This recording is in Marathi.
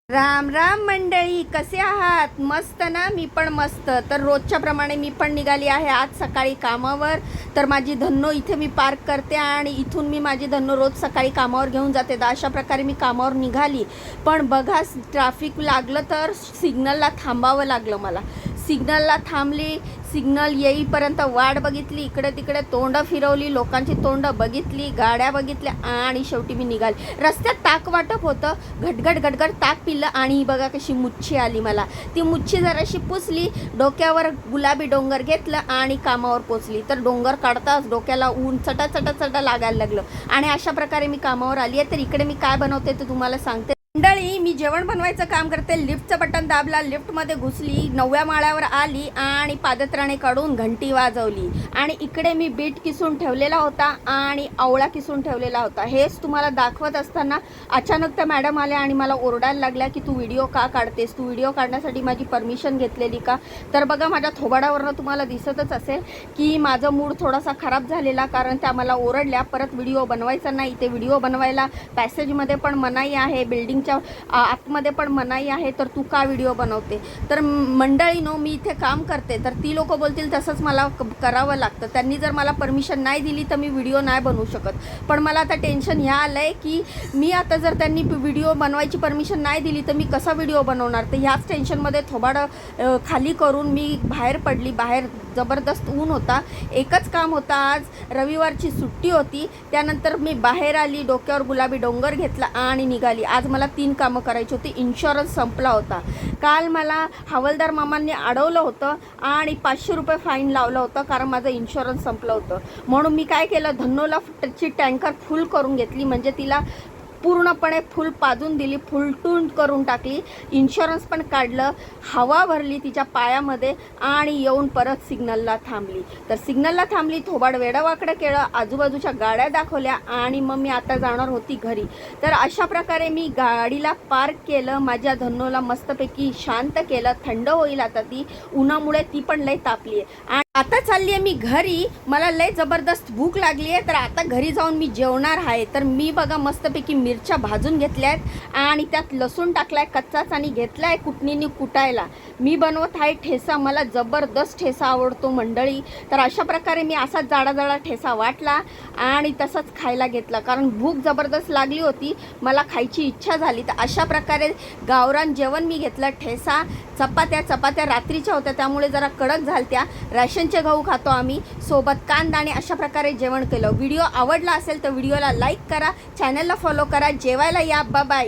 राम राम मंडळी, कसे आहात? मस्त ना? मी पण मस्त. तर रोजच्या प्रमाणे मी पण निघाली आहे आज सकाळी कामावर. तर माझी धन्नो इथे मी पार्क करते आणि इथून मी माझी धन्नो रोज सकाळी कामावर घेऊन जाते. तर अशा प्रकारे मी कामावर निघाली. पण बघा, ट्रॅफिक लागलं तर सिग्नलला थांबावं लागलं मला. सिग्नलला थांबली, सिग्नल येईपर्यंत वाट बघितली, इकडे तिकडे तोंडं फिरवली, लोकांची तोंडं बघितली, गाड्या बघितल्या आणि शेवटी मी निघाली. रस्त्यात ताक वाटप होतं, घटघट घटघट ताक पिलं आणि बघा कशी मुच्छी आली मला. ती मुच्छी जराशी पुसली, डोक्यावर गुलाबी डोंगर घेतलं आणि कामावर पोचली. तर डोंगर काढताच डोक्याला ऊन चटा चटा चटा लागायला लागलं आणि अशा प्रकारे मी कामावर आली आहे. तर इकडे मी काय बनवते ते तुम्हाला सांगते. मंडळी, मी जेवण बनवायचं काम करते. लिफ्टचं बटन दाबला, लिफ्टमध्ये घुसली, 9व्या माळ्यावर आली आणि पादत्राणे काढून घंटी वाजवली. आणि इकडे मी बीट किसून ठेवलेला होता आणि आवळा किसून ठेवलेला होता. हेच तुम्हाला दाखवत असताना अचानक त्या मॅडम आल्या आणि मला ओरडायला लागल्या की तू व्हिडिओ का काढतेस? तू व्हिडिओ काढण्यासाठी माझी परमिशन घेतलेली का? तर बघा, माझ्या थोबाडावरनं तुम्हाला दिसतच असेल की माझा मूड थोडासा खराब झालेला, कारण त्या मला ओरडल्या परत व्हिडिओ बनवायचा नाही. ते व्हिडिओ बनवायला पॅसेजमध्ये पण मनाई आहे, बिल्डिंग आतमध्ये पण मनाई आहे, तर तू का व्हिडिओ बनवते? तर मंडळीनो, मी इथे काम करते, तर ती लोक बोलतील तसंच मला करावं लागतं. त्यांनी जर मला परमिशन नाही दिली तर मी व्हिडिओ नाही बनवू शकत. पण मला आता टेन्शन ह्या आलं आहे की मी आता जर त्यांनी व्हिडिओ बनवायची परमिशन नाही दिली तर मी कसा व्हिडिओ बनवणार? तर ह्याच टेन्शनमध्ये थोबाडं खाली करून मी बाहेर पडली. बाहेर जबरदस्त ऊन होता. एकच काम होता, आज रविवारची सुट्टी होती. त्यानंतर मी बाहेर आली, डोक्यावर गुलाबी डोंगर घेतला आणि निघाली. आज मला 3 कामं करायची होती. इन्शुरन्स संपला होता. काल मला हवालदार मामांनी अडवलं होतं आणि 500 रुपये फाईन लावलं होतं, कारण माझं इन्शुरन्स संपलं होतं. म्हणून मी काय केलं, धन्नोला ची टँकर फुल करून घेतली, म्हणजे तिला पूर्णपणे फुल पाजून दिली, फुलटून करून टाकली. इन्शुरन्स पण काढलं, हवा भरली तिच्या पायामध्ये आणि येऊन परत सिग्नलला थांबली. तर सिग्नलला थांबली, थोबाड वेडंवाकडं केलं, आजूबाजूच्या गाड्या दाखवल्या आणि मग मी आता जाणार होती घरी. तर अशा प्रकारे मी गाडीला पार्क केलं, माझ्या धन्नोला मस्तपैकी शांत केलं. थंड होईल आता ती, उन्हामुळे ती पण लय तापली आहे. आता चालली आहे मी घरी. मला लय जबरदस्त भूक लागली आहे, तर आता घरी जाऊन मी जेवणार आहे. तर मी बघा मस्तपैकी मिरच्या भाजून घेतल्या आहेत आणि त्यात लसूण टाकला आहे कच्चाच आणि घेतला आहे कुटणीने कुटायला. मी बनवत आहे ठेसा. मला जबरदस्त ठेसा आवडतो मंडळी. तर अशा प्रकारे मी असाच जाडा जाडा ठेसा वाटला आणि तसंच खायला घेतला, कारण भूक जबरदस्त लागली होती, मला खायची इच्छा झाली. तर अशा प्रकारे गावरान जेवण मी घेतलं. ठेसा, चपात्या रात्रीच्या होत्या त्यामुळे जरा कडक झालत्या. राशनचे गहू खातो आम्ही, सोबत कांदा, आणि अशा प्रकारे जेवण केलं. व्हिडिओ आवडला असेल तर व्हिडिओला लाईक करा, चॅनलला फॉलो करा. जेवायला या. बाय.